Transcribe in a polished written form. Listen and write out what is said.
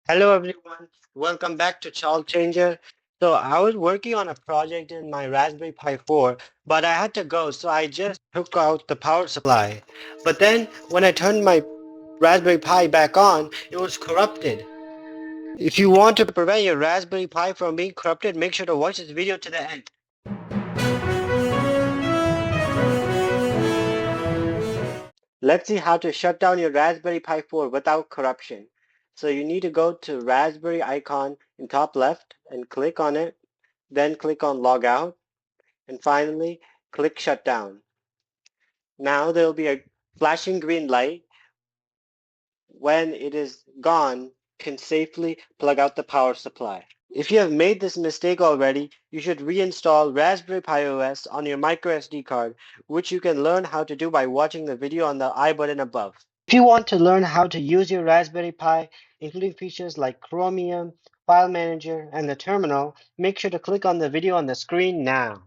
Hello everyone, welcome back to chalchanger. So I was working on a project in my Raspberry Pi 4, but I had to go, so I just took out the power supply. But then when I turned my Raspberry Pi back on, it was corrupted. If you want to prevent your Raspberry Pi from being corrupted, make sure to watch this video to the end. Let's see how to shut down your Raspberry Pi 4 without corruption. So you need to go to Raspberry icon in top left and click on it, then click on log out. And finally, click Shutdown. Now there will be a flashing green light. When it is gone, you can safely plug out the power supply. If you have made this mistake already, you should reinstall Raspberry Pi OS on your microSD card, which you can learn how to do by watching the video on the I button above. If you want to learn how to use your Raspberry Pi, including features like Chromium, File Manager, and the terminal, make sure to click on the video on the screen now.